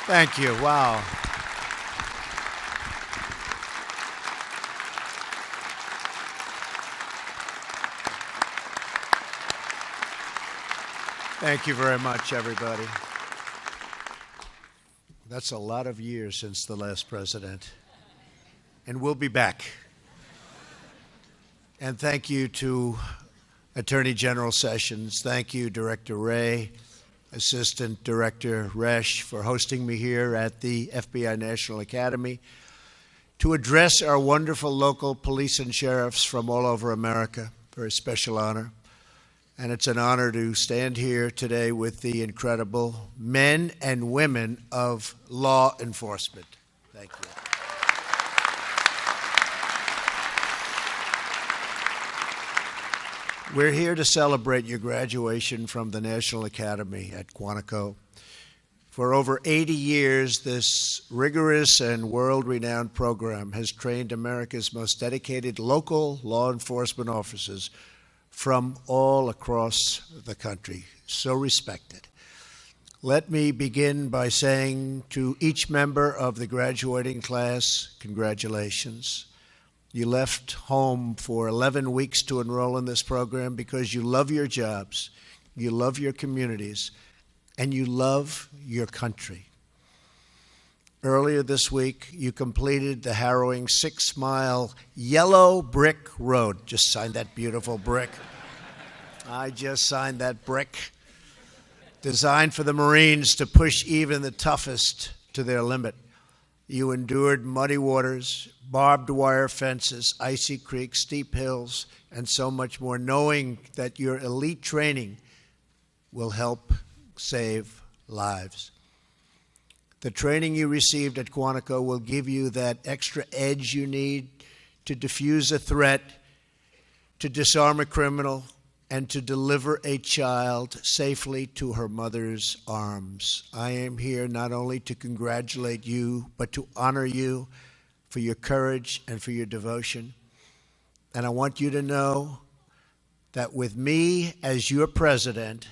Thank you. Wow. Thank you very much, everybody. That's a lot of years since the last president. And we'll be back. And thank you to Attorney General Sessions. Thank you, Director Wray, Assistant Director Resch, for hosting me here at the FBI National Academy to address our wonderful local police and sheriffs from all over America. Very special honor. And it's an honor to stand here today with the incredible men and women of law enforcement. Thank you. We're here to celebrate your graduation from the National Academy at Quantico. For over 80 years, this rigorous and world-renowned program has trained America's most dedicated local law enforcement officers from all across the country, so respected. Let me begin by saying to each member of the graduating class, congratulations. You left home for 11 weeks to enroll in this program because you love your jobs, you love your communities, and you love your country. Earlier this week, you completed the harrowing 6-mile yellow brick road. Just signed that beautiful brick. I just signed that brick. Designed for the Marines to push even the toughest to their limit. You endured muddy waters, barbed wire fences, icy creeks, steep hills, and so much more, knowing that your elite training will help save lives. The training you received at Quantico will give you that extra edge you need to defuse a threat, to disarm a criminal, and to deliver a child safely to her mother's arms. I am here not only to congratulate you, but to honor you for your courage and for your devotion. And I want you to know that with me as your president,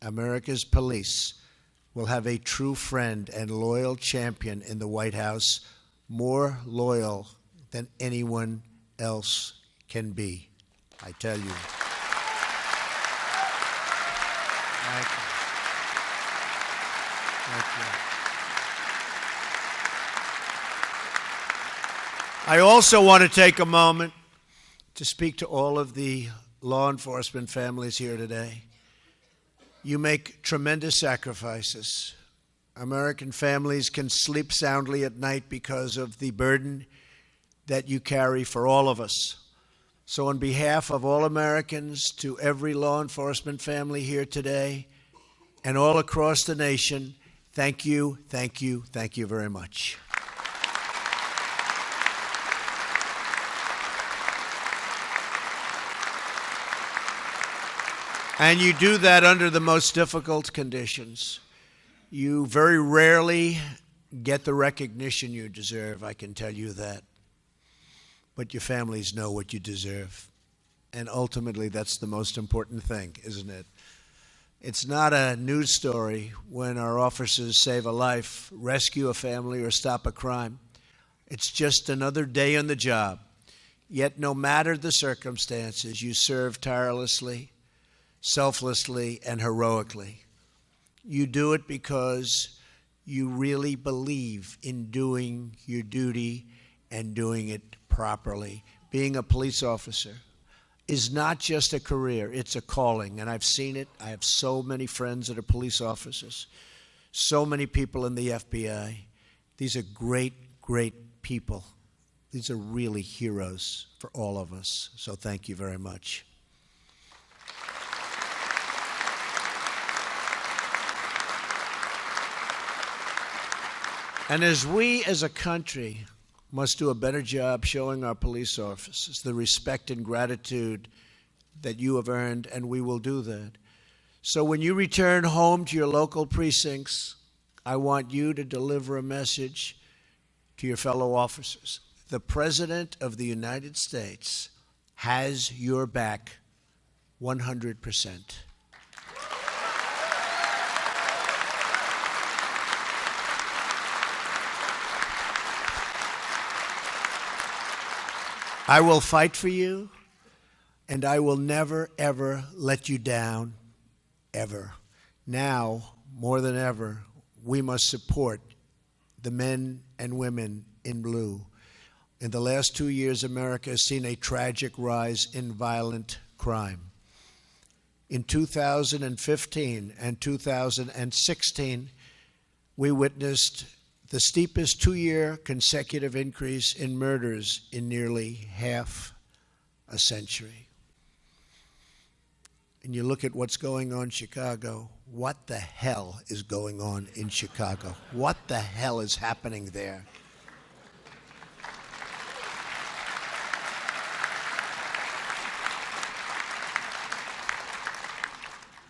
America's police will have a true friend and loyal champion in the White House, more loyal than anyone else can be. I tell you. Thank you. Thank you. I also want to take a moment to speak to all of the law enforcement families here today. You make tremendous sacrifices. American families can sleep soundly at night because of the burden that you carry for all of us. So on behalf of all Americans, to every law enforcement family here today and all across the nation, thank you, thank you, thank you very much. And you do that under the most difficult conditions. You very rarely get the recognition you deserve, I can tell you that. But your families know what you deserve. And ultimately, that's the most important thing, isn't it? It's not a news story when our officers save a life, rescue a family, or stop a crime. It's just another day on the job. Yet no matter the circumstances, you serve tirelessly, selflessly, and heroically. You do it because you really believe in doing your duty and doing it properly. Being a police officer is not just a career, it's a calling, and I've seen it. I have so many friends that are police officers, so many people in the FBI. These are great, great people. These are really heroes for all of us, so thank you very much. And as we as a country must do a better job showing our police officers the respect and gratitude that you have earned, and we will do that. So when you return home to your local precincts, I want you to deliver a message to your fellow officers. The President of the United States has your back 100%. I will fight for you, and I will never, ever let you down, ever. Now, more than ever, we must support the men and women in blue. In the last 2 years, America has seen a tragic rise in violent crime. In 2015 and 2016, we witnessed the steepest 2-year consecutive increase in murders in nearly half a century. And you look at what's going on in Chicago, what the hell is going on in Chicago? What the hell is happening there?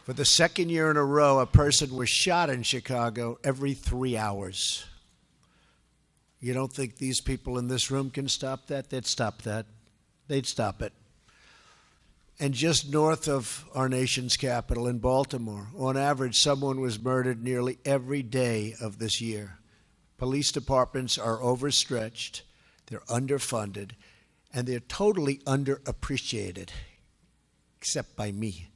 For the second year in a row, a person was shot in Chicago every 3 hours. You don't think these people in this room can stop that? They'd stop that. They'd stop it. And just north of our nation's capital in Baltimore, on average, someone was murdered nearly every day of this year. Police departments are overstretched, they're underfunded, and they're totally underappreciated, except by me.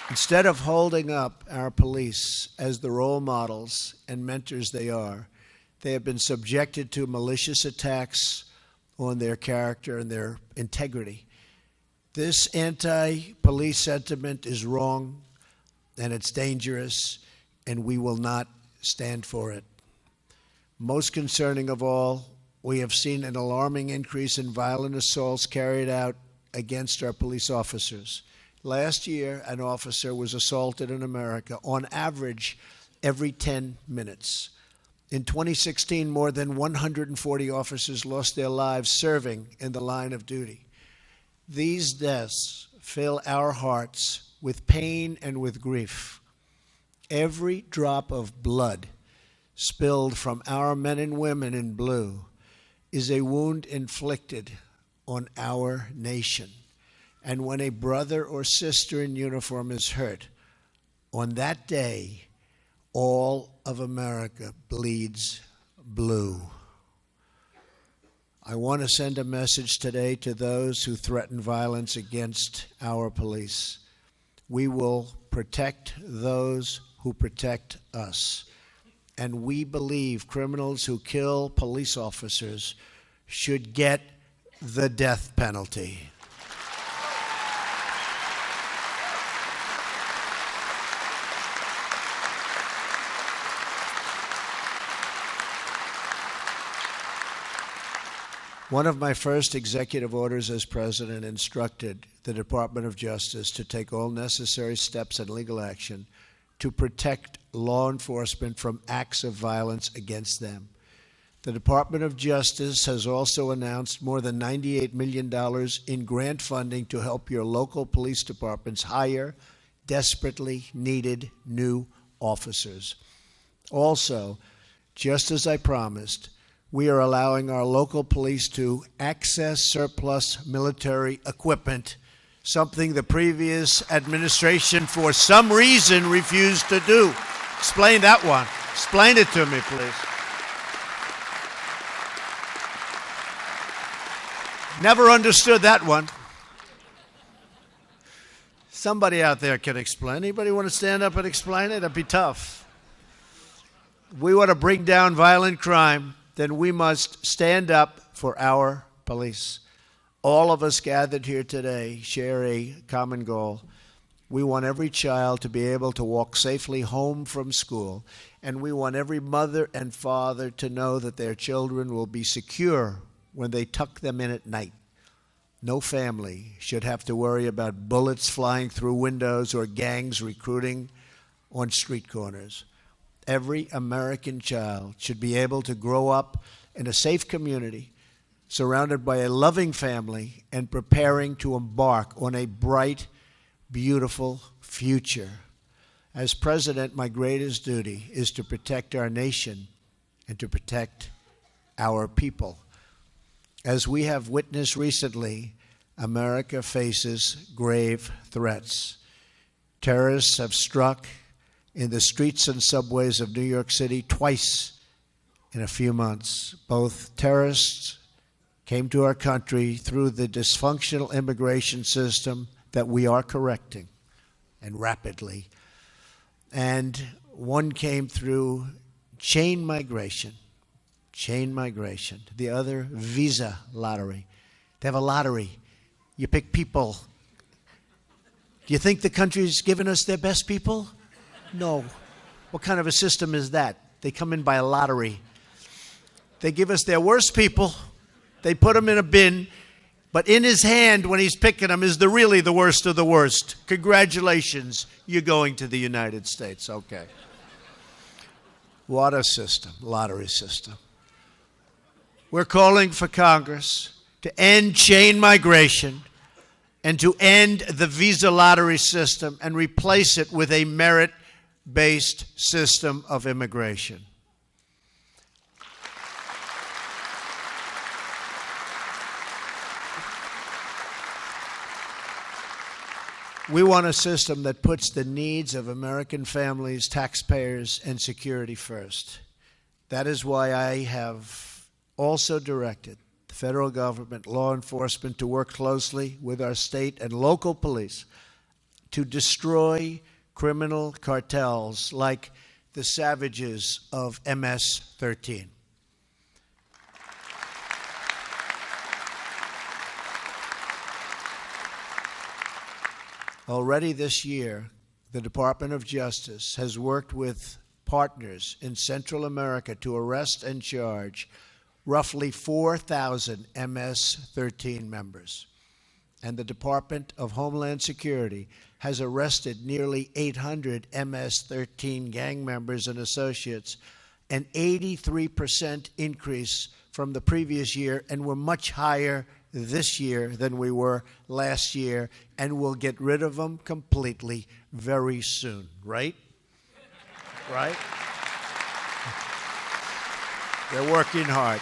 Instead of holding up our police as the role models and mentors they are, they have been subjected to malicious attacks on their character and their integrity. This anti-police sentiment is wrong, and it's dangerous, and we will not stand for it. Most concerning of all, we have seen an alarming increase in violent assaults carried out against our police officers. Last year, an officer was assaulted in America on average every 10 minutes. In 2016, more than 140 officers lost their lives serving in the line of duty. These deaths fill our hearts with pain and with grief. Every drop of blood spilled from our men and women in blue is a wound inflicted on our nation. And when a brother or sister in uniform is hurt, on that day, all of America bleeds blue. I want to send a message today to those who threaten violence against our police. We will protect those who protect us. And we believe criminals who kill police officers should get the death penalty. One of my first executive orders as president instructed the Department of Justice to take all necessary steps and legal action to protect law enforcement from acts of violence against them. The Department of Justice has also announced more than $98 million in grant funding to help your local police departments hire desperately needed new officers. Also, just as I promised, we are allowing our local police to access surplus military equipment, something the previous administration, for some reason, refused to do. Explain that one. Explain it to me, please. Never understood that one. Somebody out there can explain. Anybody want to stand up and explain it? It'd be tough. We want to bring down violent crime, then we must stand up for our police. All of us gathered here today share a common goal. We want every child to be able to walk safely home from school, and we want every mother and father to know that their children will be secure when they tuck them in at night. No family should have to worry about bullets flying through windows or gangs recruiting on street corners. Every American child should be able to grow up in a safe community, surrounded by a loving family, and preparing to embark on a bright, beautiful future. As president, my greatest duty is to protect our nation and to protect our people. As we have witnessed recently, America faces grave threats. Terrorists have struck in the streets and subways of New York City twice in a few months. Both terrorists came to our country through the dysfunctional immigration system that we are correcting, and rapidly. And one came through chain migration. The other, visa lottery. They have a lottery. You pick people. Do you think the country's given us their best people? No. What kind of a system is that? They come in by a lottery. They give us their worst people. They put them in a bin. But in his hand, when he's picking them, is really the worst of the worst. Congratulations, you're going to the United States. Okay. What a system, lottery system. We're calling for Congress to end chain migration and to end the visa lottery system and replace it with a merit-based system of immigration. We want a system that puts the needs of American families, taxpayers, and security first. That is why I have also directed the federal government, law enforcement, to work closely with our state and local police to destroy criminal cartels like the savages of MS-13. Already this year, the Department of Justice has worked with partners in Central America to arrest and charge roughly 4,000 MS-13 members. And the Department of Homeland Security has arrested nearly 800 MS-13 gang members and associates, an 83% increase from the previous year, and we're much higher this year than we were last year, and we'll get rid of them completely very soon, right? Right? They're working hard.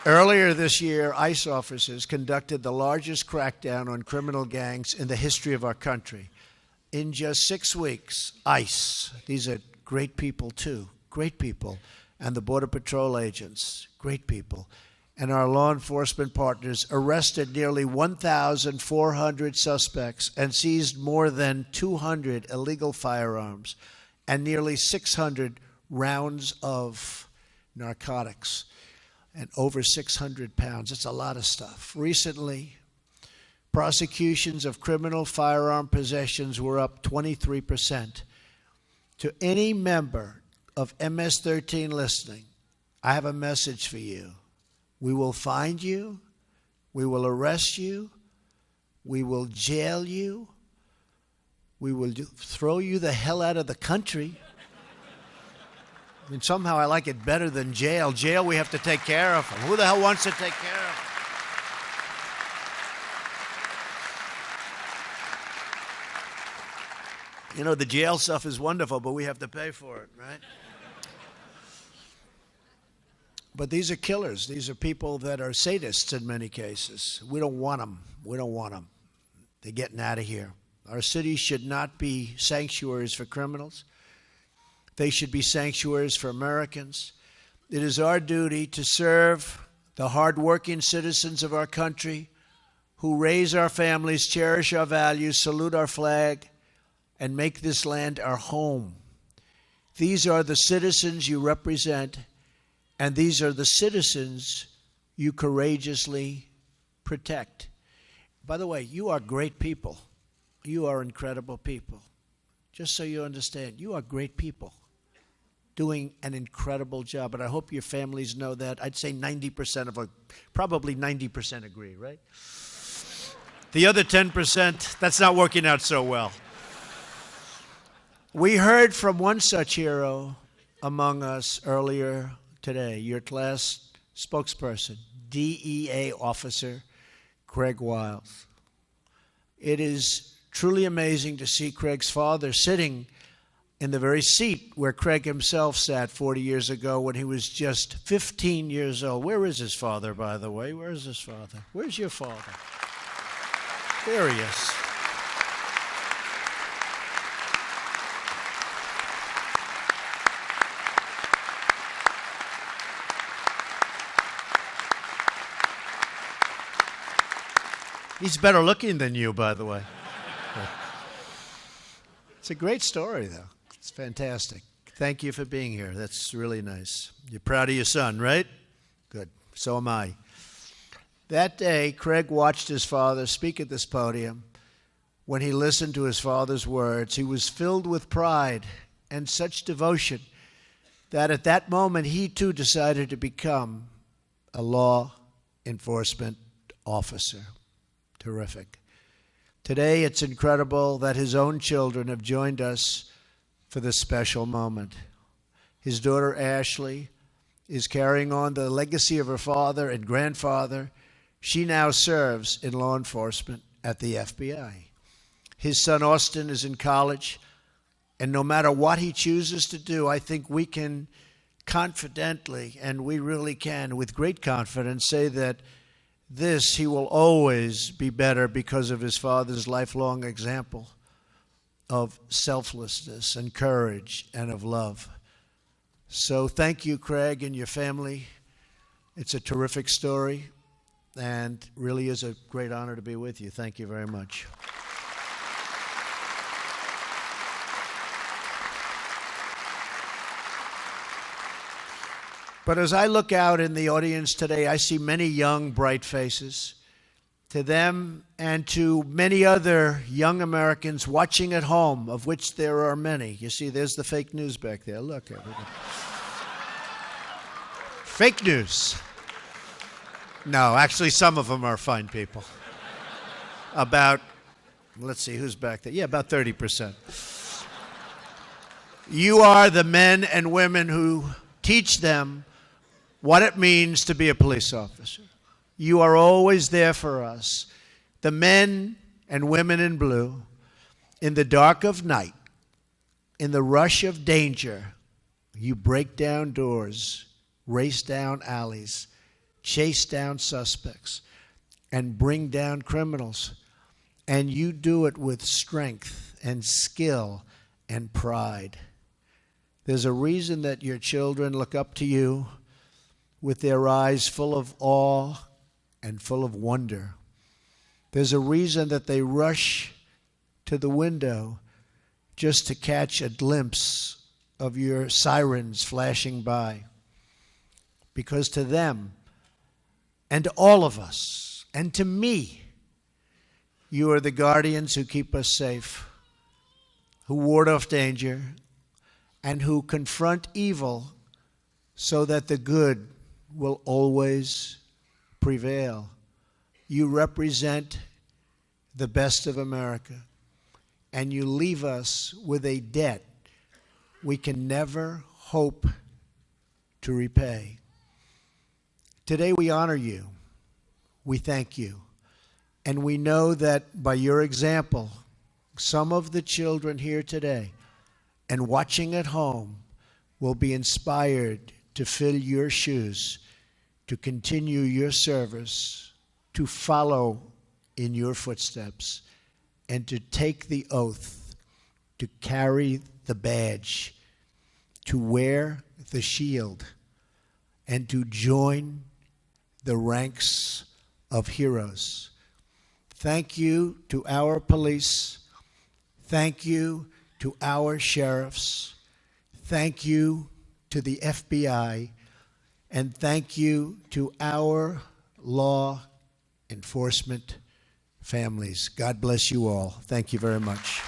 Earlier this year, ICE officers conducted the largest crackdown on criminal gangs in the history of our country. In just 6 weeks, ICE, these are great people too, great people, and the Border Patrol agents, great people, and our law enforcement partners arrested nearly 1,400 suspects and seized more than 200 illegal firearms and nearly 600 rounds of narcotics and over 600 pounds. It's a lot of stuff. Recently, prosecutions of criminal firearm possessions were up 23%. To any member of MS-13 listening, I have a message for you. We will find you, we will arrest you, we will jail you, we will throw you the hell out of the country. I mean, somehow I like it better than jail. Jail, we have to take care of them. Who the hell wants to take care of them? You know, the jail stuff is wonderful, but we have to pay for it, right? But these are killers. These are people that are sadists in many cases. We don't want them. We don't want them. They're getting out of here. Our cities should not be sanctuaries for criminals. They should be sanctuaries for Americans. It is our duty to serve the hardworking citizens of our country who raise our families, cherish our values, salute our flag, and make this land our home. These are the citizens you represent, and these are the citizens you courageously protect. By the way, you are great people. You are incredible people. Just so you understand, you are great people doing an incredible job, and I hope your families know that. I'd say 90% of, probably 90% agree, right? The other 10%, that's not working out so well. We heard from one such hero among us earlier today, your class spokesperson, DEA officer Craig Wiles. It is truly amazing to see Craig's father sitting in the very seat where Craig himself sat 40 years ago when he was just 15 years old. Where is his father, by the way? Where is his father? Where's your father? There he is. He's better looking than you, by the way. It's a great story, though. It's fantastic. Thank you for being here. That's really nice. You're proud of your son, right? Good. So am I. That day, Craig watched his father speak at this podium. When he listened to his father's words, he was filled with pride and such devotion that at that moment he too decided to become a law enforcement officer. Terrific. Today it's incredible that his own children have joined us for this special moment. His daughter Ashley is carrying on the legacy of her father and grandfather. She now serves in law enforcement at the FBI. His son Austin is in college, and no matter what he chooses to do, I think we can confidently, and we really can, with great confidence, say that he will always be better because of his father's lifelong example of selflessness and courage and of love. So thank you, Craig, and your family. It's a terrific story, and really is a great honor to be with you. Thank you very much. But as I look out in the audience today, I see many young, bright faces. To them and to many other young Americans watching at home, of which there are many. You see, there's the fake news back there. Look, everybody. Fake news. No, actually, some of them are fine people. About, let's see, who's back there? Yeah, about 30%. You are the men and women who teach them what it means to be a police officer. You are always there for us. The men and women in blue, in the dark of night, in the rush of danger, you break down doors, race down alleys, chase down suspects, and bring down criminals. And you do it with strength and skill and pride. There's a reason that your children look up to you with their eyes full of awe and full of wonder. There's a reason that they rush to the window just to catch a glimpse of your sirens flashing by. Because to them, and to all of us, and to me, you are the guardians who keep us safe, who ward off danger, and who confront evil so that the good will always prevail. You represent the best of America, and you leave us with a debt we can never hope to repay. Today we honor you. We thank you. And we know that by your example, some of the children here today and watching at home will be inspired to fill your shoes, to continue your service, to follow in your footsteps, and to take the oath, to carry the badge, to wear the shield, and to join the ranks of heroes. Thank you to our police. Thank you to our sheriffs. Thank you to the FBI, and thank you to our law enforcement families. God bless you all. Thank you very much.